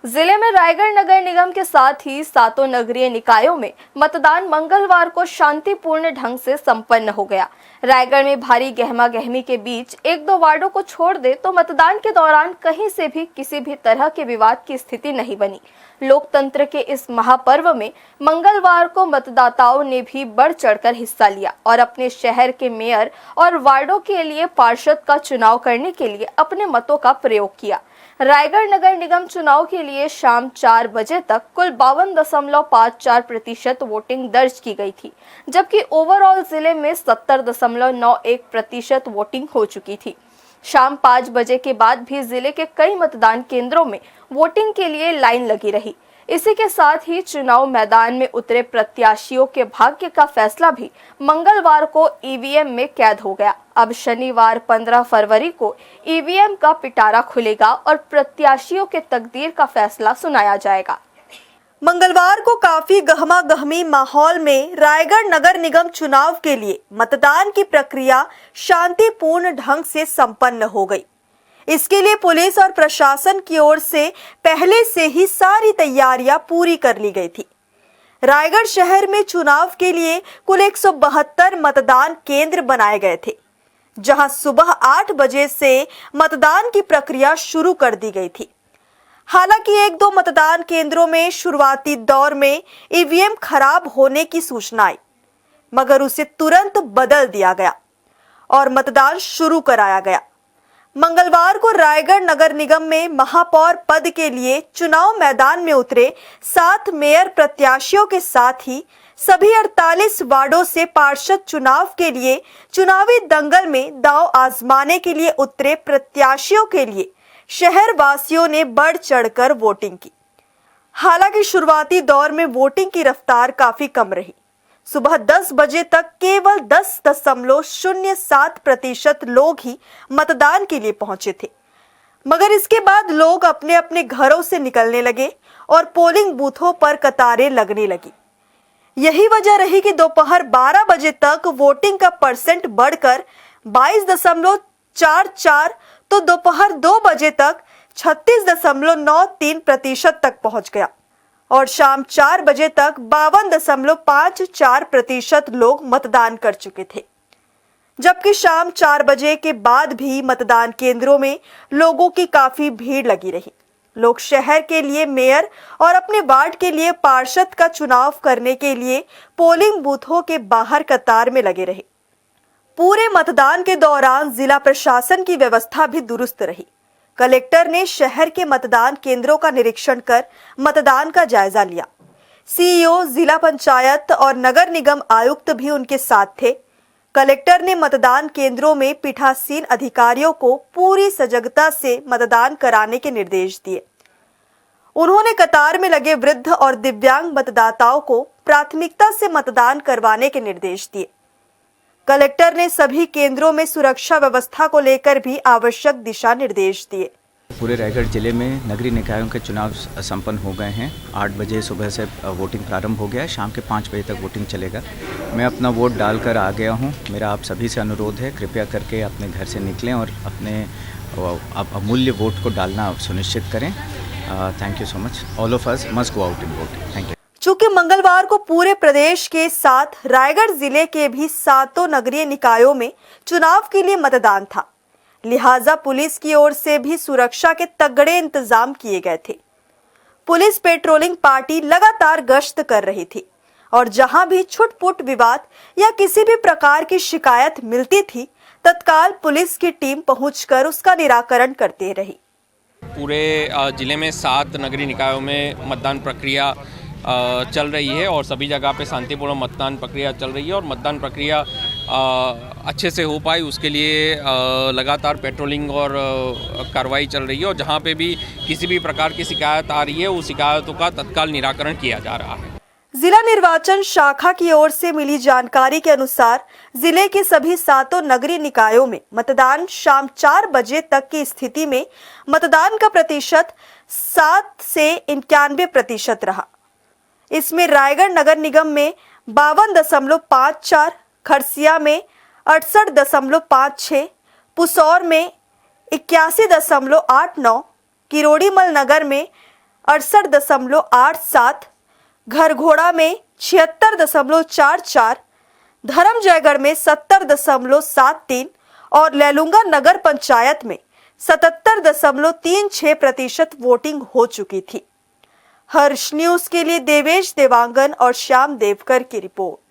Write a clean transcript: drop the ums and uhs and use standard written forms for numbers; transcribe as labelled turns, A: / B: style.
A: जिले में रायगढ़ नगर निगम के साथ ही सातों नगरीय निकायों में मतदान मंगलवार को शांतिपूर्ण ढंग से संपन्न हो गया। रायगढ़ में भारी गहमा गहमी के बीच एक दो वार्डों को छोड़ दे तो मतदान के दौरान कहीं से भी किसी भी तरह के विवाद की स्थिति नहीं बनी। लोकतंत्र के इस महापर्व में मंगलवार को मतदाताओं ने भी बढ़ चढ़कर हिस्सा लिया और अपने शहर के मेयर और वार्डों के लिए पार्षद का चुनाव करने के लिए अपने मतों का प्रयोग किया। रायगढ़ नगर निगम चुनाव के लिए शाम 4 बजे तक कुल 52.54% वोटिंग दर्ज की गई थी, जबकि ओवरऑल जिले में 70.91% वोटिंग हो चुकी थी। शाम 5 बजे के बाद भी जिले के कई मतदान केंद्रों में वोटिंग के लिए लाइन लगी रही। इसी के साथ ही चुनाव मैदान में उतरे प्रत्याशियों के भाग्य का फैसला भी मंगलवार को ईवीएम में कैद हो गया। अब शनिवार 15 फरवरी को ईवीएम का पिटारा खुलेगा और प्रत्याशियों के तकदीर का फैसला सुनाया जाएगा।
B: मंगलवार को काफी गहमा गहमी माहौल में रायगढ़ नगर निगम चुनाव के लिए मतदान की प्रक्रिया शांतिपूर्ण ढंग से संपन्न हो गई। इसके लिए पुलिस और प्रशासन की ओर से पहले से ही सारी तैयारियां पूरी कर ली गई थी। रायगढ़ शहर में चुनाव के लिए कुल 172 मतदान केंद्र बनाए गए थे, जहां सुबह 8 बजे से मतदान की प्रक्रिया शुरू कर दी गई थी। हालांकि एक दो मतदान केंद्रों में शुरुआती दौर में ईवीएम खराब होने की सूचना आई, मगर उसे तुरंत बदल दिया गया और मतदान शुरू कराया गया। मंगलवार को रायगढ़ नगर निगम में महापौर पद के लिए चुनाव मैदान में उतरे 7 मेयर प्रत्याशियों के साथ ही सभी 48 वार्डों से पार्षद चुनाव के लिए चुनावी दंगल में दांव आजमाने के लिए उतरे प्रत्याशियों के लिए शहर वासियों ने बढ़ चढ़कर वोटिंग की। हालांकि शुरुआती दौर में वोटिंग की रफ्तार काफी कम रही। सुबह 10 बजे तक केवल 10.07% लोग ही मतदान के लिए पहुंचे थे, मगर इसके बाद लोग अपने अपने घरों से निकलने लगे और पोलिंग बूथों पर कतारें लगने लगी। यही वजह रही कि दोपहर 12 बजे तक वोटिंग का परसेंट बढ़कर 22.44 तो दोपहर 2 बजे तक 36.93% तक पहुंच गया और शाम 4 बजे तक 52.54% लोग मतदान कर चुके थे। जबकि शाम 4 बजे के बाद भी मतदान केंद्रों में लोगों की काफी भीड़ लगी रही। लोग शहर के लिए मेयर और अपने वार्ड के लिए पार्षद का चुनाव करने के लिए पोलिंग बूथों के बाहर कतार में लगे रहे। पूरे मतदान के दौरान जिला प्रशासन की व्यवस्था भी दुरुस्त रही। कलेक्टर ने शहर के मतदान केंद्रों का निरीक्षण कर मतदान का जायजा लिया। सीईओ, जिला पंचायत और नगर निगम आयुक्त भी उनके साथ थे। कलेक्टर ने मतदान केंद्रों में पीठासीन अधिकारियों को पूरी सजगता से मतदान कराने के निर्देश दिए। उन्होंने कतार में लगे वृद्ध और दिव्यांग मतदाताओं को प्राथमिकता से मतदान करवाने के निर्देश दिए। कलेक्टर ने सभी केंद्रों में सुरक्षा व्यवस्था को लेकर भी आवश्यक दिशा निर्देश दिए।
C: पूरे रायगढ़ जिले में नगरीय निकायों के चुनाव संपन्न हो गए हैं। 8 बजे सुबह से वोटिंग प्रारंभ हो गया है। शाम के 5 बजे तक वोटिंग चलेगा। मैं अपना वोट डालकर आ गया हूं। मेरा आप सभी से अनुरोध है, कृपया करके अपने घर से निकलें और अपने अमूल्य वोट को डालना सुनिश्चित करें। Thank you so much. All of us must go out in vote. Thank you.
B: चूंकि मंगलवार को पूरे प्रदेश के साथ रायगढ़ जिले के भी 7 नगरीय निकायों में चुनाव के लिए मतदान था, लिहाजा पुलिस की ओर से भी सुरक्षा के तगड़े इंतजाम किए गए थे। पुलिस पेट्रोलिंग पार्टी लगातार गश्त कर रही थी और जहां भी छुटपुट विवाद या किसी भी प्रकार की शिकायत मिलती थी, तत्काल पुलिस की टीम पहुंचकर उसका निराकरण करती रही।
D: पूरे जिले में 7 नगरीय निकायों में मतदान प्रक्रिया चल रही है और सभी जगह पे शांतिपूर्ण मतदान प्रक्रिया चल रही है और मतदान प्रक्रिया अच्छे से हो पाए उसके लिए लगातार पेट्रोलिंग और कार्रवाई चल रही है और जहां पे भी किसी भी प्रकार की शिकायत आ रही है उस शिकायतों का तत्काल निराकरण किया जा रहा है।
B: जिला निर्वाचन शाखा की ओर से मिली जानकारी के अनुसार जिले के सभी 7 नगरीय निकायों में मतदान शाम 4 बजे तक की स्थिति में मतदान का प्रतिशत 7 से 91% रहा। इसमें रायगढ़ नगर निगम में 52.54, खरसिया में 68.56, पुसौर में 81.89, किरोड़ीमल नगर में 68.87, घरघोड़ा में 76.44, धर्मजयगढ़ में 70.73 और लैलूंगा नगर पंचायत में 77.36% वोटिंग हो चुकी थी। हर्ष न्यूज के लिए देवेश देवांगन और श्याम देवकर की रिपोर्ट।